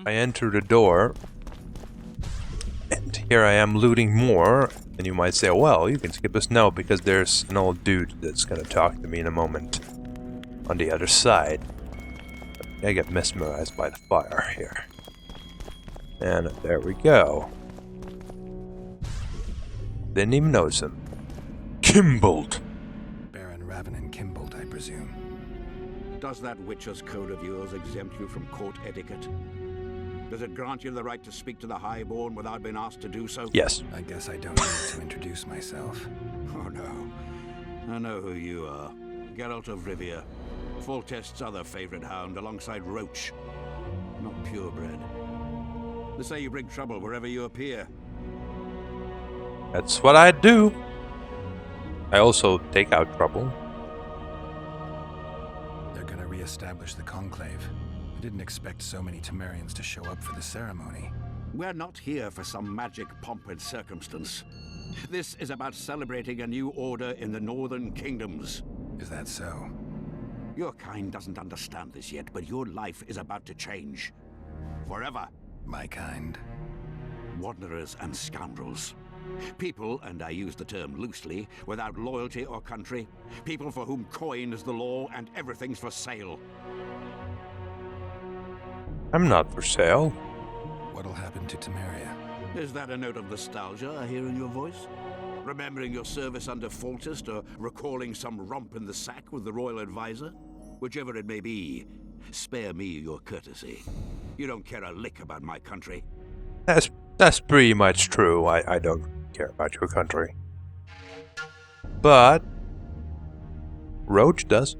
I enter the door, and here I am looting more. And you might say, well, you can skip this. No, because there's an old dude that's gonna talk to me in a moment on the other side. I get mesmerized by the fire here. And there we go. Didn't even notice him. Kimbold! Baron Ravenin Kimbold, I presume. Does that Witcher's code of yours exempt you from court etiquette? Does it grant you the right to speak to the Highborn without being asked to do so? Yes. I guess I don't need to introduce myself. Oh no. I know who you are. Geralt of Rivia. Foltest's other favorite hound alongside Roach. Not purebred. They say you bring trouble wherever you appear. That's what I do. I also take out trouble. They're gonna re-establish the Conclave. I didn't expect so many Temerians to show up for the ceremony. We're not here for some magic pomp and circumstance. This is about celebrating a new order in the Northern Kingdoms. Is that so? Your kind doesn't understand this yet, but your life is about to change. Forever. My kind? Wanderers and scoundrels. People, and I use the term loosely, without loyalty or country. People for whom coin is the law and everything's for sale. I'm not for sale. What'll happen to Temeria? Is that a note of nostalgia I hear in your voice? Remembering your service under Foltest, or recalling some romp in the sack with the royal advisor? Whichever it may be, spare me your courtesy. You don't care a lick about my country. That's pretty much true. I don't care about your country. But Roach does.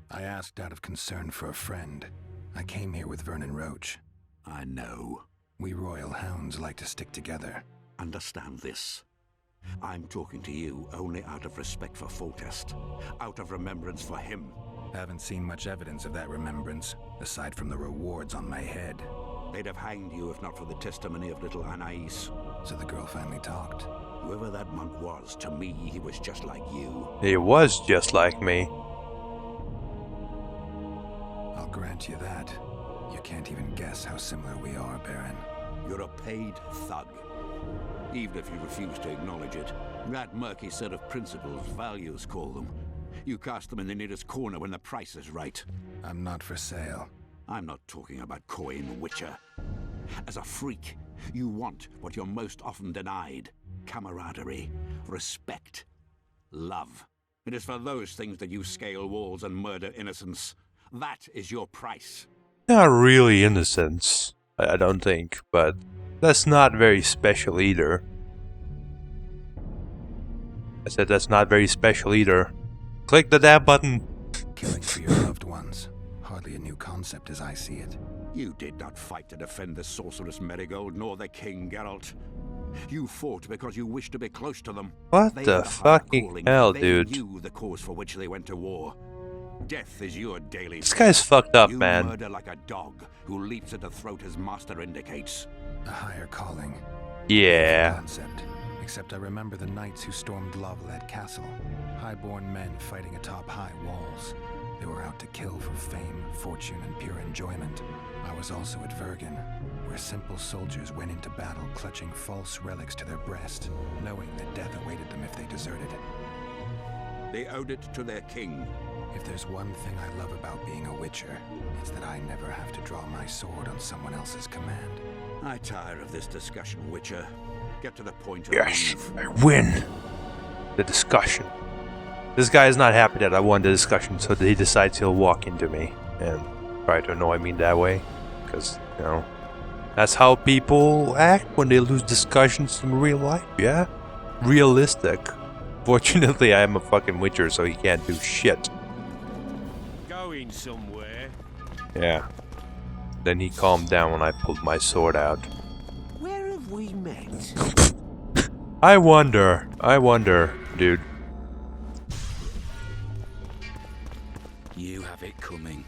I asked out of concern for a friend. I came here with Vernon Roach. I know. We royal hounds like to stick together. Understand this. I'm talking to you only out of respect for Foltest, out of remembrance for him. Haven't seen much evidence of that remembrance, aside from the rewards on my head. They'd have hanged you if not for the testimony of little Anais. So the girl finally talked. Whoever that monk was, to me, he was just like you. He was just like me. I'll grant you that. You can't even guess how similar we are, Baron. You're a paid thug. Even if you refuse to acknowledge it. That murky set of principles, values call them. You cast them in the nearest corner when the price is right. I'm not for sale. I'm not talking about coin, Witcher. As a freak, you want what you're most often denied. Camaraderie, respect, love. It is for those things that you scale walls and murder innocents. That is your price. Not really innocence, I don't think, but that's not very special either. I said that's not very special either. Click the damn button. Killing for your loved ones. Hardly a new concept as I see it. You did not fight to defend the sorceress Marigold, nor the King Geralt. You fought because you wished to be close to them. What They the had a higher fucking calling. hell, They dude? knew the cause for which they went to war. Death is your daily. This guy's fucked up, You man. murder like a dog who leaps at the throat his master indicates. A higher calling. Yeah. Concept. Except I remember the knights who stormed Lovelad Castle. Highborn men fighting atop high walls. They were out to kill for fame, fortune, and pure enjoyment. I was also at Vergen, where simple soldiers went into battle clutching false relics to their breast, knowing that death awaited them if they deserted. They owed it to their king. If there's one thing I love about being a Witcher, it's that I never have to draw my sword on someone else's command. I tire of this discussion, Witcher. Get to the point. Yes, I win the discussion. This guy is not happy that I won the discussion, so he decides he'll walk into me and try to annoy me that way. Because, you know, that's how people act when they lose discussions in real life, yeah? Realistic. Fortunately, I am a fucking Witcher, so he can't do shit. Going somewhere? Yeah. Then he calmed down when I pulled my sword out. Where have we met? I wonder, dude. You have it coming.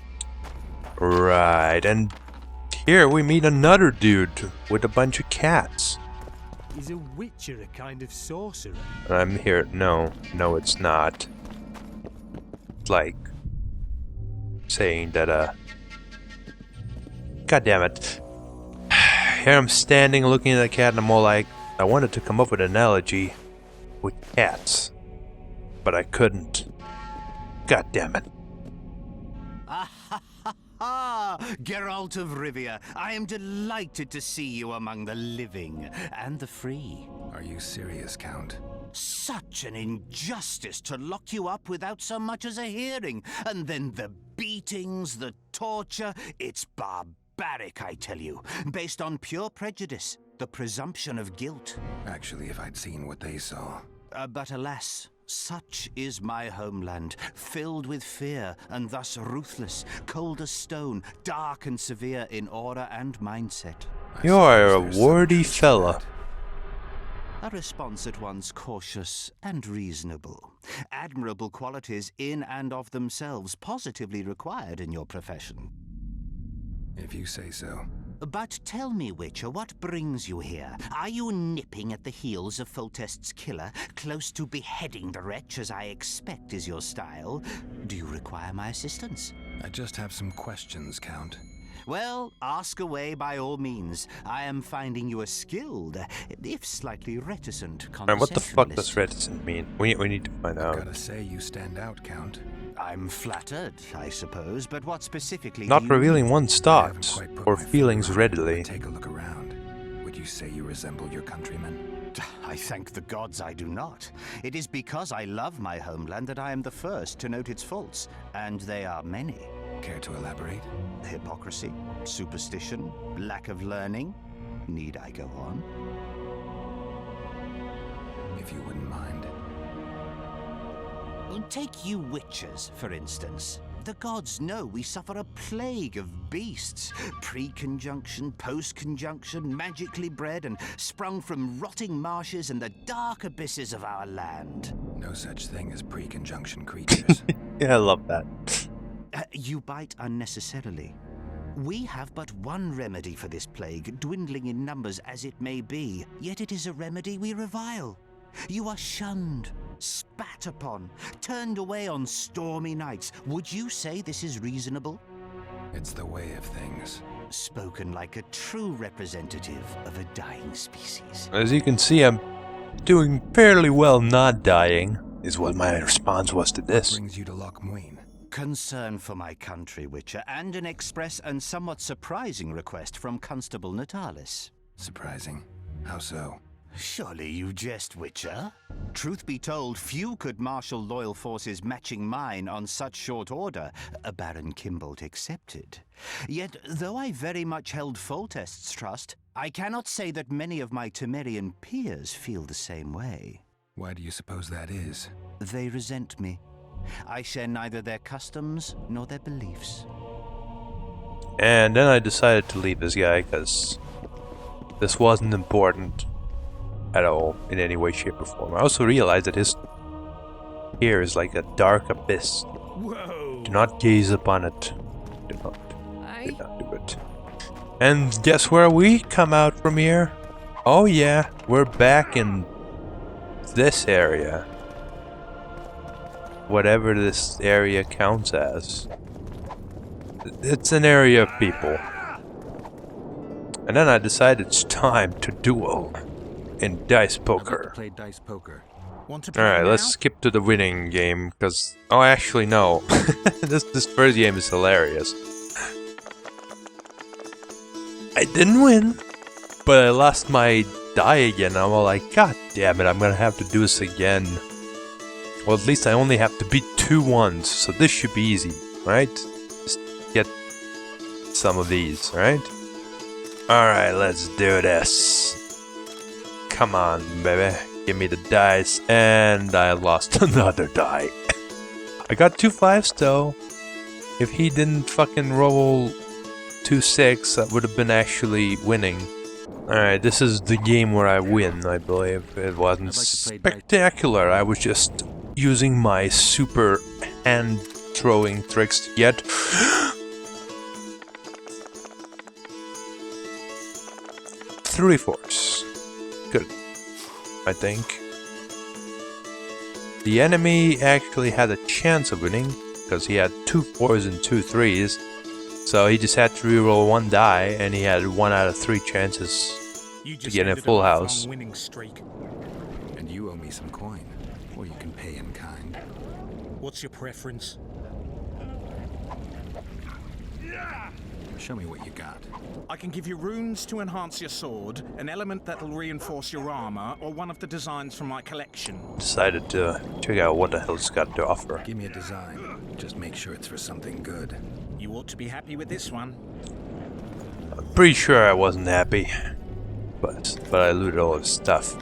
Right, and here we meet another dude with a bunch of cats. Is a witcher a kind of sorcerer? And I'm here. No, it's not. It's like saying that God damn it. Here I'm standing looking at the cat and I'm all like, I wanted to come up with an analogy with cats, but I couldn't. God damn it. Ah, Geralt of Rivia, I am delighted to see you among the living and the free. Are you serious, Count? Such an injustice to lock you up without so much as a hearing. And then the beatings, the torture. It's barbaric, I tell you. Based on pure prejudice, the presumption of guilt. Actually, if I'd seen what they saw. But alas, such is my homeland, filled with fear and thus ruthless, cold as stone, dark and severe in aura and mindset. You are a wordy fella. A response at once cautious and reasonable. Admirable qualities in and of themselves positively required in your profession. If you say so. But tell me, Witcher, what brings you here? Are you nipping at the heels of Foltest's killer, close to beheading the wretch, as I expect is your style? Do you require my assistance? I just have some questions, Count. Well, ask away by all means. I am finding you a skilled, if slightly reticent, And what the fuck does conversationalist. reticent mean? We need to find out. Gotta say, you stand out, Count. I'm flattered, I suppose, but what specifically Not do you revealing mean? one's I haven't thoughts quite put or my finger feelings on it, readily. but take a look around. Would you say you resemble your countrymen? I thank the gods I do not. It is because I love my homeland that I am the first to note its faults, and they are many. Care to elaborate? Hypocrisy, superstition, lack of learning. Need I go on? If you wouldn't mind. Take you witchers, for instance. The gods know we suffer a plague of beasts. Pre-conjunction, post-conjunction, magically bred and sprung from rotting marshes and the dark abysses of our land. No such thing as pre-conjunction creatures. Yeah, I love that. You bite unnecessarily. We have but one remedy for this plague, dwindling in numbers as it may be, yet it is a remedy we revile. You are shunned, spat upon, turned away on stormy nights. Would you say this is reasonable? It's the way of things. Spoken like a true representative of a dying species. As you can see, I'm doing fairly well not dying, is what my response was to this. Brings you to Loch Muin. Concern for my country, Witcher, and an express and somewhat surprising request from Constable Natalis. Surprising. How so? Surely you jest, Witcher? Truth be told, few could marshal loyal forces matching mine on such short order, Baron Kimbolt excepted. Yet, though I very much held Foltest's trust, I cannot say that many of my Temerian peers feel the same way. Why do you suppose that is? They resent me. I share neither their customs nor their beliefs. And then I decided to leave this guy because this wasn't important at all in any way, shape, or form. I also realized that his here is like a dark abyss. Whoa! Do not gaze upon it. Do not do it. And guess where we come out from here? Oh yeah, we're back in this area. Whatever this area counts as. It's an area of people. And then I decided it's time to duel in dice poker. Play dice poker. Want to play Alright, now? let's skip to the winning game, because... Oh, actually, no. This first game is hilarious. I didn't win, but I lost my die again. I'm all like, God damn it, I'm gonna have to do this again. Well, at least I only have to beat 2 ones, so this should be easy, right? Just get some of these, right? Alright, let's do this. Come on, baby. Give me the dice. And I lost another die. I got 2 5s though. If he didn't fucking roll 2 6, that would have been actually winning. Alright, this is the game where I win, I believe. It wasn't spectacular. I was just using my super hand throwing tricks to get 3 4s. Good, I think. The enemy actually had a chance of winning because he had 2 4s and 2 3s. So he just had to reroll 1 die, and he had 1 out of 3 chances You to just get a ended full lifelong house. winning streak. And you owe me some coin, or you can pay in kind. What's your preference? Show me what you got. I can give you runes to enhance your sword, an element that'll reinforce your armor, or one of the designs from my collection. Decided to check out what the hell it's got to offer. Give me a design. Just make sure it's for something good. You ought to be happy with this one. Pretty sure I wasn't happy, but I looted all his stuff.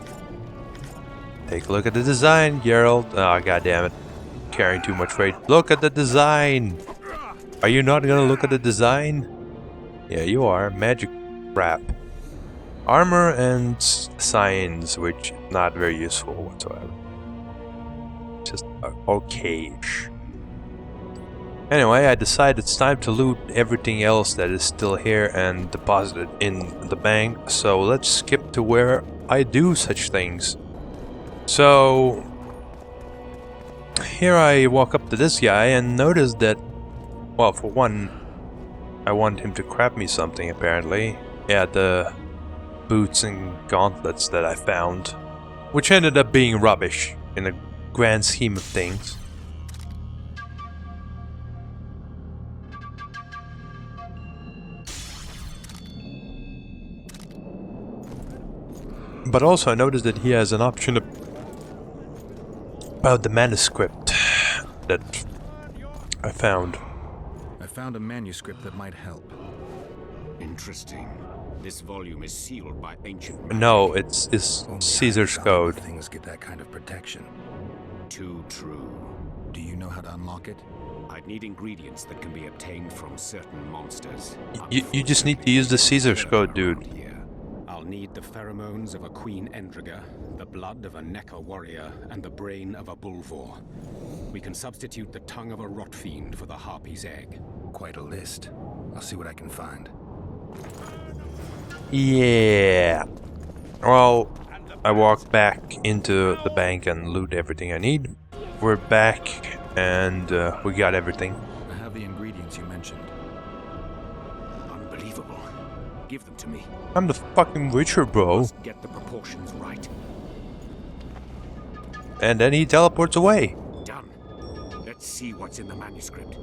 Take a look at the design, Geralt. Oh, god damn it. Carrying too much weight. Look at the design! Are you not gonna look at the design? Yeah, you are. Magic crap. Armor and signs, which not very useful whatsoever. Just okay-ish. Anyway, I decided it's time to loot everything else that is still here and deposit it in the bank. So let's skip to where I do such things. So here I walk up to this guy and notice that, well, for one, I want him to craft me something apparently. Yeah, the boots and gauntlets that I found, which ended up being rubbish in the grand scheme of things. But also I noticed that he has an option about the manuscript that I found. I found a manuscript that might help. Interesting. This volume is sealed by ancient. No, it's Only Caesar's high code. things get that kind of protection. Too true. Do you know how to unlock it? I'd need ingredients that can be obtained from certain monsters. You just need to use the Caesar's code, dude. Here. I'll need the pheromones of a Queen Endriga, the blood of a Necker warrior, and the brain of a Bulvor. We can substitute the tongue of a rot fiend for the harpy's egg. Quite a list. I'll see what I can find. Yeah. Well, I walk back into the bank and loot everything I need. We're back and we got everything. I have the ingredients you mentioned. Unbelievable. Give them to me. I'm the fucking Witcher, bro. Must get the proportions right. And then he teleports away. Done. Let's see what's in the manuscript.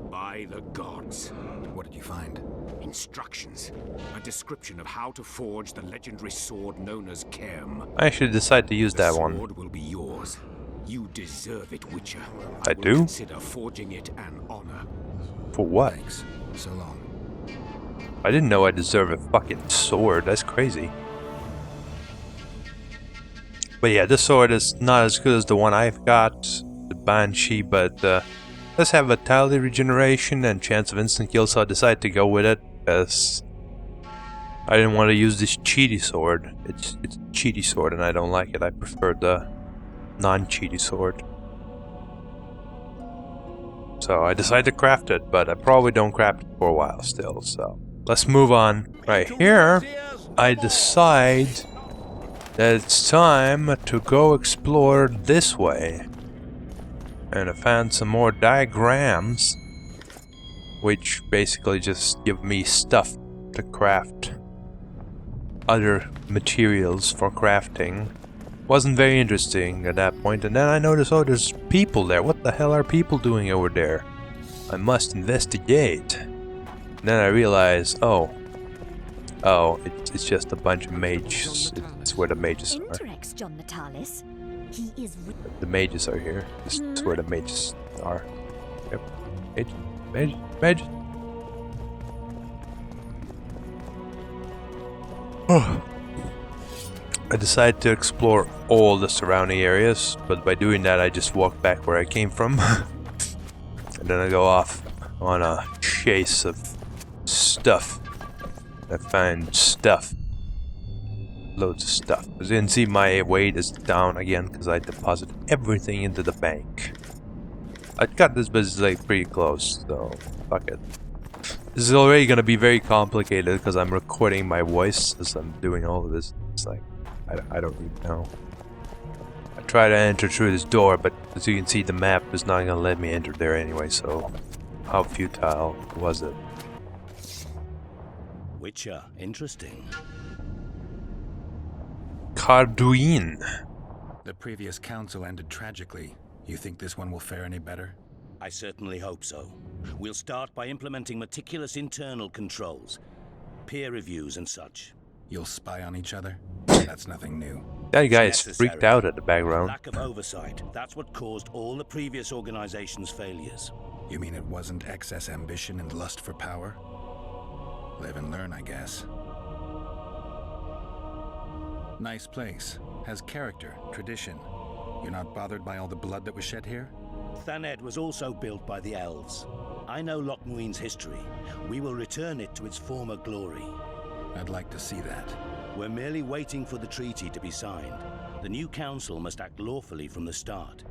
By the gods. What did you find? Instructions. A description of how to forge the legendary sword known as Kerm. I actually decide to use that The one. sword will be yours. You deserve it, Witcher. I will do? Consider forging it an honor. For what? Thanks. So long. I didn't know I deserve a fucking sword. That's crazy. But yeah, this sword is not as good as the one I've got, the Banshee, but does have vitality regeneration and chance of instant kill, so I decided to go with it, because I didn't want to use this cheaty sword. It's a cheaty sword and I don't like it. I prefer the non-cheaty sword. So I decided to craft it, but I probably don't craft it for a while still, so let's move on. Right here, I decide that it's time to go explore this way. And I found some more diagrams, which basically just give me stuff to craft other materials for crafting. Wasn't very interesting at that point, and then I noticed, oh, there's people there. What the hell are people doing over there? I must investigate. And then I realized, oh, it's just a bunch of mages. It's where the mages are. Interrex John Natalis. He is The mages are here. This is where the mages are. Yep. Mage. I decided to explore all the surrounding areas, but by doing that I just walk back where I came from. And then I go off on a chase of stuff. I find stuff. Loads of stuff. As you can see, my weight is down again because I deposit everything into the bank. I got this business like pretty close, so fuck it. This is already gonna be very complicated because I'm recording my voice as I'm doing all of this. It's like, I don't even know. I try to enter through this door, but as you can see, the map is not gonna let me enter there anyway, so how futile was it? Witcher, interesting. Carduin. The previous council ended tragically. You think this one will fare any better? I certainly hope so. We'll start by implementing meticulous internal controls, peer reviews and such. You'll spy on each other? That's nothing new. That guy is Necessary. freaked out at the background. Lack of oversight. That's what caused all the previous organization's failures. You mean it wasn't excess ambition and lust for power? Live and learn, I guess. Nice place. Has character, tradition. You're not bothered by all the blood that was shed here? Thaned was also built by the elves. I know Loch Muin's history. We will return it to its former glory. I'd like to see that. We're merely waiting for the treaty to be signed. The new council must act lawfully from the start.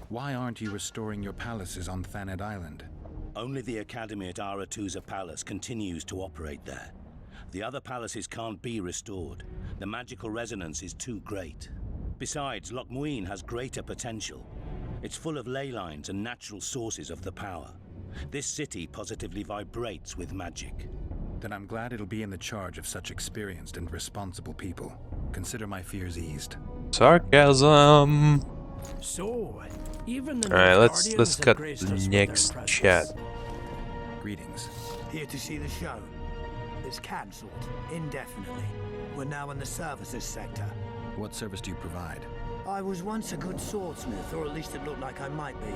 Why aren't you restoring your palaces on Thaned Island? Only the Academy at Aratuza Palace continues to operate there. The other palaces can't be restored. The magical resonance is too great. Besides, Loch Muin has greater potential. It's full of ley lines and natural sources of the power. This city positively vibrates with magic. Then I'm glad it'll be in the charge of such experienced and responsible people. Consider my fears eased. Sarcasm. So, even the Alright, let's Guardians have cut graced the us with their next presence. chat. Greetings. Here to see the show. It's cancelled, indefinitely. We're now in the services sector. What service do you provide? I was once a good swordsmith, or at least it looked like I might be.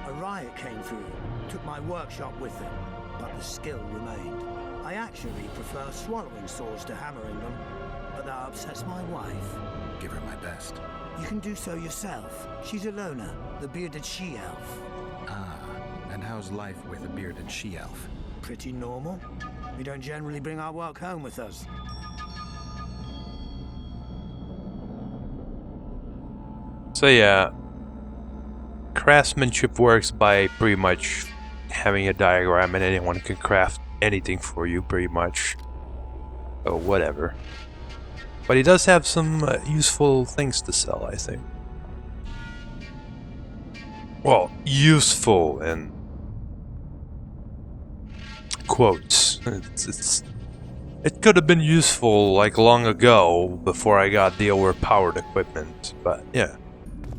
A riot came through, took my workshop with them, but the skill remained. I actually prefer swallowing swords to hammering them, but that upsets my wife. Give her my best. You can do so yourself. She's a loner, the bearded she-elf. Ah, and how's life with a bearded she-elf? Pretty normal. We don't generally bring our work home with us. So yeah, craftsmanship works by pretty much having a diagram and anyone can craft anything for you pretty much. Oh, whatever. But he does have some useful things to sell, I think. Well, useful in quotes. It could have been useful like long ago before I got the overpowered equipment, but yeah.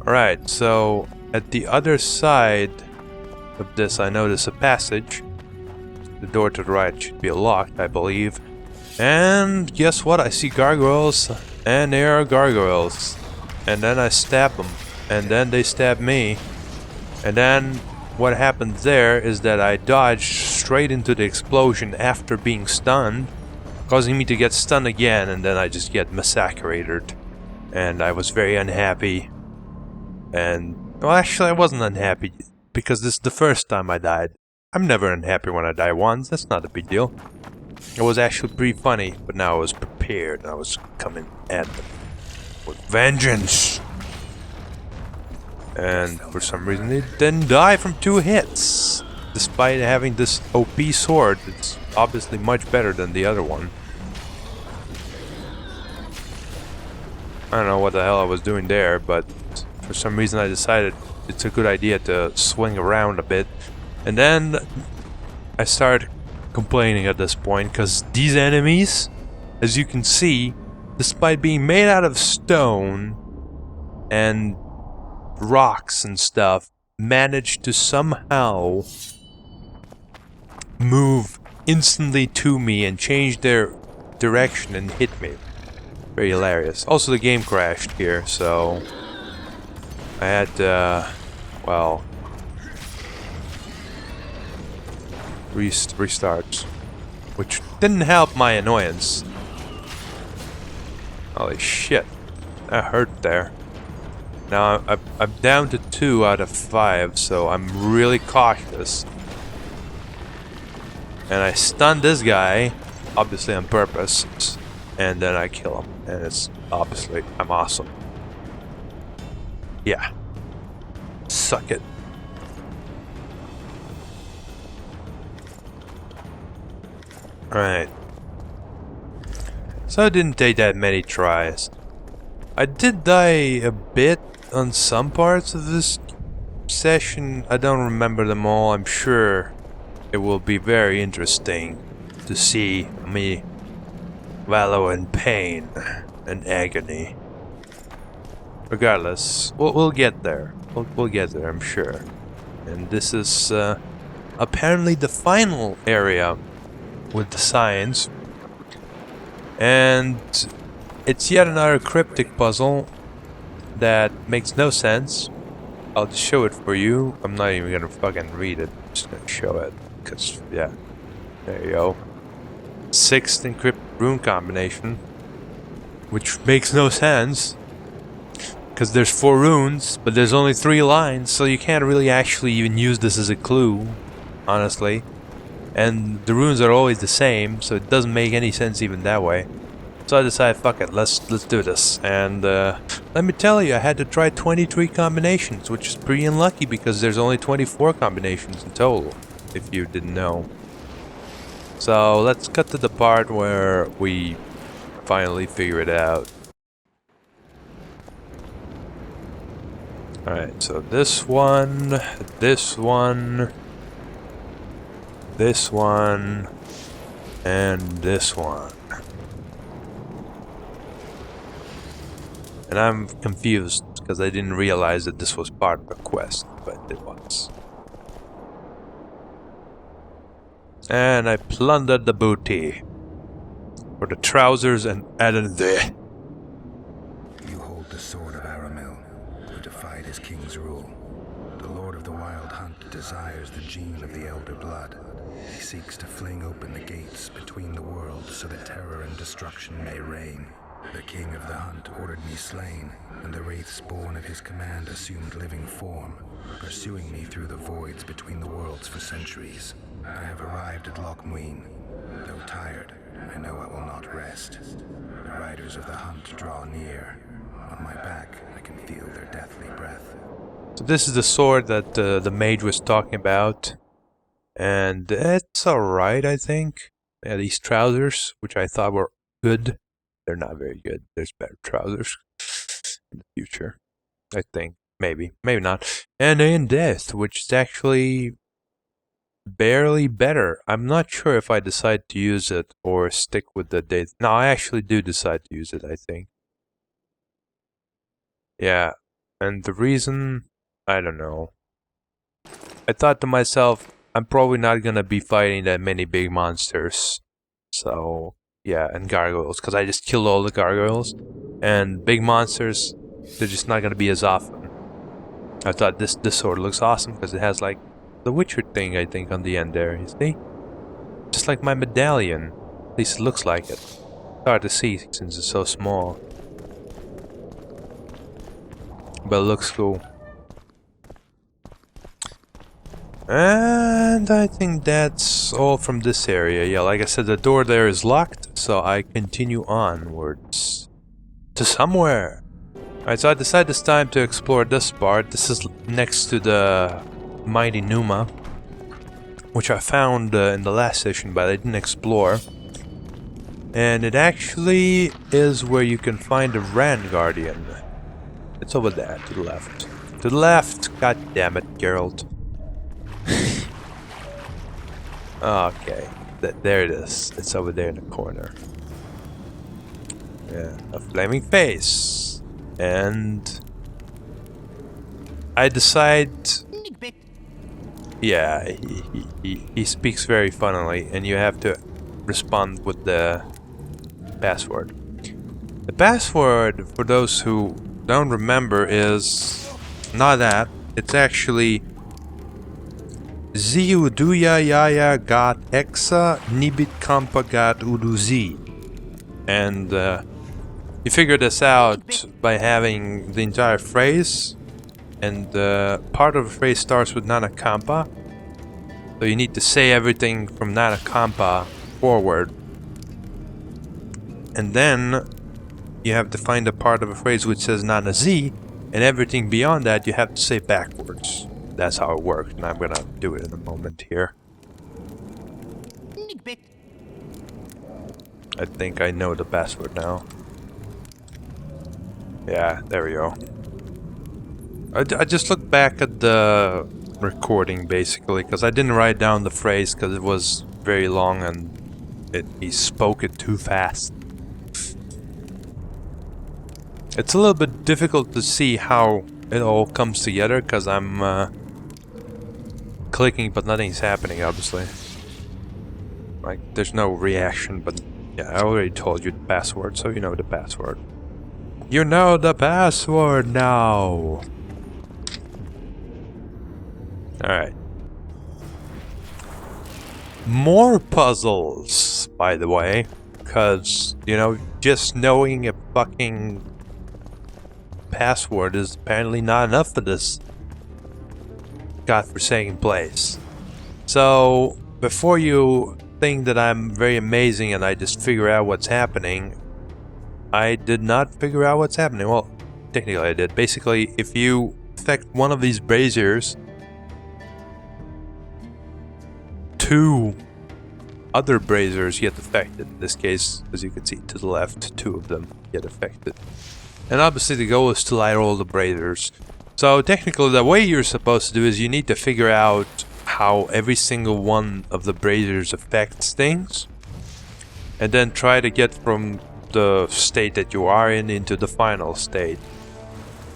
Alright, so at the other side of this I notice a passage. The door to the right should be locked, I believe. And guess what? I see gargoyles, and they are gargoyles. And then I stab them, and then they stab me. And then what happens there is that I dodge straight into the explosion after being stunned, causing me to get stunned again, and then I just get massacred. And I was very unhappy. And, well, actually I wasn't unhappy, because this is the first time I died. I'm never unhappy when I die once, that's not a big deal. It was actually pretty funny, but now I was prepared, and I was coming at them with vengeance. And for some reason it didn't die from 2 hits. Despite having this OP sword, it's obviously much better than the other one. I don't know what the hell I was doing there, but for some reason I decided it's a good idea to swing around a bit. And then I started complaining at this point, because these enemies, as you can see, despite being made out of stone and rocks and stuff, managed to somehow move instantly to me and change their direction and hit me. Very hilarious. Also, the game crashed here, so I had well, restart, which didn't help my annoyance. Holy shit, that hurt there. Now I'm down to 2 out of 5, so I'm really cautious. And I stunned this guy, obviously on purpose, and then I kill him. And it's obviously, I'm awesome. Yeah. Suck it. Alright. So it didn't take that many tries. I did die a bit on some parts of this session. I don't remember them all. I'm sure it will be very interesting to see me wallow in pain and agony. Regardless, we'll get there. We'll get there, I'm sure. And this is apparently the final area with the signs. And it's yet another cryptic puzzle that makes no sense. I'll just show it for you. I'm not even gonna fucking read it. I'm just gonna show it. Because, yeah. There you go. 6th encrypted rune combination. Which makes no sense. Because there's 4 runes, but there's only 3 lines. So you can't really actually even use this as a clue. Honestly. And the runes are always the same. So it doesn't make any sense even that way. So I decided, fuck it, let's do this. And let me tell you, I had to try 23 combinations, which is pretty unlucky because there's only 24 combinations in total, if you didn't know. So let's cut to the part where we finally figure it out. Alright, so this one, this one, this one, and this one. And I'm confused because I didn't realize that this was part of the quest, but it was. And I plundered the booty for the trousers and added the. You hold the sword of Aramil, who defied his king's rule. The Lord of the Wild Hunt desires the gene of the Elder Blood. He seeks to fling open the gates between the worlds so that terror and destruction may reign. The King of the Hunt ordered me slain, and the wraiths born of his command assumed living form, pursuing me through the voids between the worlds for centuries. I have arrived at Loch Muin. Though tired, I know I will not rest. The riders of the hunt draw near. On my back, I can feel their deathly breath. So this is the sword that the mage was talking about. And it's alright, I think. Yeah, these trousers, which I thought were good. They're not very good. There's better trousers in the future. I think. Maybe. Maybe not. And in death, which is actually barely better. I'm not sure if I decide to use it or stick with the date. No, I actually do decide to use it, I think. Yeah. And the reason, I don't know. I thought to myself, I'm probably not gonna be fighting that many big monsters. So, yeah, and gargoyles, because I just killed all the gargoyles. And big monsters, they're just not gonna be as often. I thought this sword looks awesome because it has like the Witcher thing, I think, on the end there, you see? Just like my medallion. At least it looks like it. It's hard to see since it's so small. But it looks cool. And I think that's all from this area. Yeah, like I said, the door there is locked, so I continue onwards to somewhere. Alright, so I decided this time to explore this part. This is next to the mighty Numa, which I found in the last session, but I didn't explore. And it actually is where you can find a Rand Guardian. It's over there, to the left. To the left! God damn it, Geralt. Okay, there it is. It's over there in the corner. Yeah, a flaming face. And I decide. Yeah, he speaks very funnily, and you have to respond with the password. The password, for those who don't remember, is not that. It's actually Ziuduya Yaya Gat Exa Nibit Kampa Gat Uduzi. And you figure this out by having the entire phrase. And part of the phrase starts with Nana Kampa. So you need to say everything from Nana Kampa forward. And then you have to find a part of a phrase which says Nana Z. And everything beyond that you have to say backwards. That's how it works, and I'm gonna do it in a moment here. I think I know the password now. Yeah, there we go. I just looked back at the recording basically because I didn't write down the phrase because it was very long and he spoke it too fast. It's a little bit difficult to see how it all comes together because I'm clicking but nothing's happening, obviously. Like, there's no reaction, but yeah, I already told you the password, so you know the password. You know the password now! Alright. More puzzles, by the way, because, you know, just knowing a fucking password is apparently not enough for this godforsaken place. So, before you think that I'm very amazing and I just figure out what's happening, I did not figure out what's happening. Well, technically I did. Basically, if you affect one of these braziers, 2 other braziers get affected. In this case, as you can see to the left, 2 of them get affected. And obviously the goal is to light all the braziers. So technically the way you're supposed to do is you need to figure out how every single one of the braziers affects things. And then try to get from the state that you are in into the final state.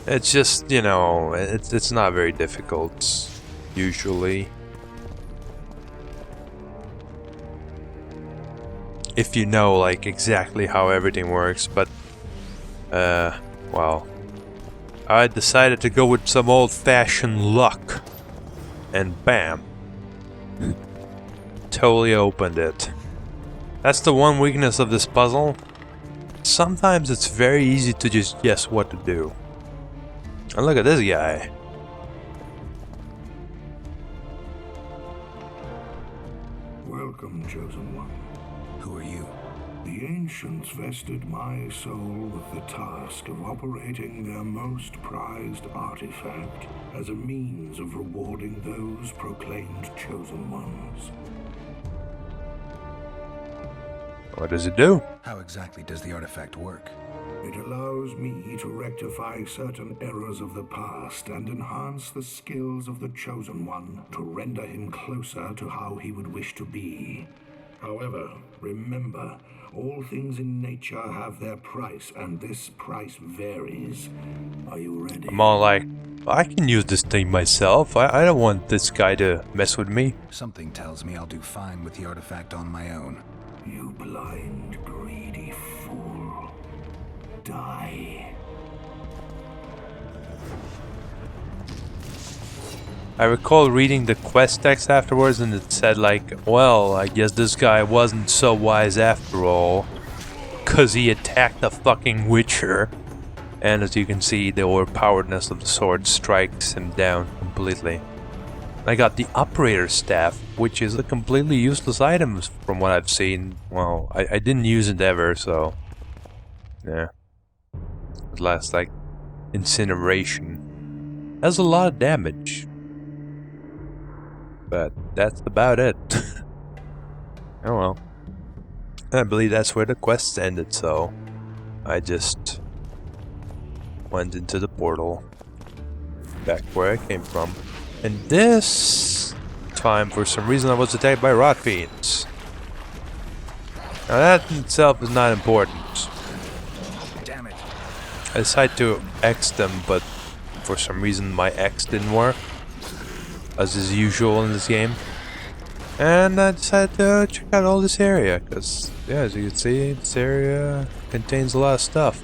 It's just, you know, it's not very difficult, usually. If you know, like, exactly how everything works, but well, I decided to go with some old-fashioned luck, and bam, totally opened it. That's the one weakness of this puzzle. Sometimes it's very easy to just guess what to do. And look at this guy. Welcome, Chosen One. Who are you? The ancients vested my soul with the task of operating their most prized artifact as a means of rewarding those proclaimed Chosen Ones. What does it do? How exactly does the artifact work? It allows me to rectify certain errors of the past and enhance the skills of the Chosen One to render him closer to how he would wish to be. However, remember, all things in nature have their price, and this price varies. Are you ready? I'm all like, I can use this thing myself. I don't want this guy to mess with me. Something tells me I'll do fine with the artifact on my own. You blind, greedy fool. Die. I recall reading the quest text afterwards and it said like, well, I guess this guy wasn't so wise after all, 'cause he attacked a fucking witcher. And as you can see, the overpoweredness of the sword strikes him down completely. I got the operator staff, which is a completely useless item from what I've seen. Well, I didn't use it ever, so yeah. It lasts like incineration. Has a lot of damage. But that's about it. Oh well. I believe that's where the quest ended, so I just went into the portal back where I came from. And this time, for some reason, I was attacked by rot fiends. Now that in itself is not important. Damn it. I decided to X them, but for some reason my X didn't work, as is usual in this game. And I decided to check out all this area, because, yeah, as you can see, this area contains a lot of stuff.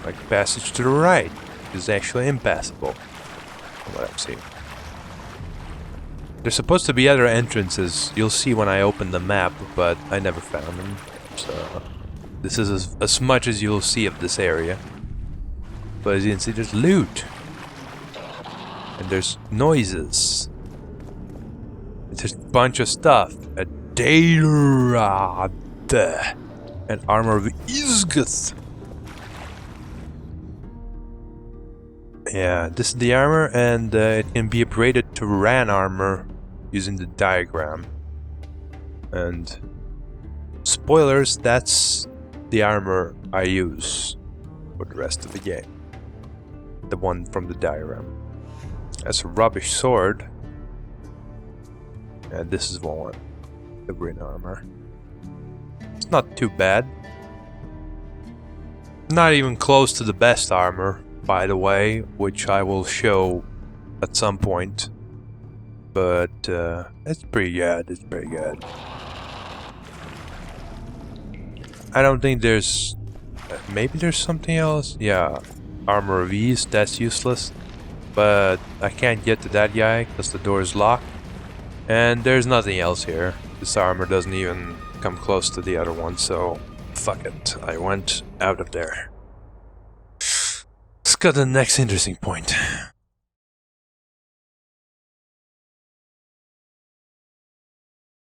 Like the passage to the right is actually impassable, from what I've seen. There's supposed to be other entrances, you'll see when I open the map, but I never found them, so this is as much as you'll see of this area. But as you can see, there's loot. And there's noises. There's a bunch of stuff. A data rod. And armor of Isgith. Yeah, this is the armor, and it can be upgraded to Ran armor using the diagram. And spoilers, that's the armor I use for the rest of the game. the one from the diagram. That's a rubbish sword. And this is one. The green armor. It's not too bad. Not even close to the best armor, by the way, which I will show at some point. But it's pretty good. It's pretty good. I don't think there's... maybe there's something else? Yeah, armor of ease, that's useless. But I can't get to that guy because the door is locked. And there's nothing else here. This armor doesn't even come close to the other one, so fuck it. I went out of there. Let's go to the next interesting point.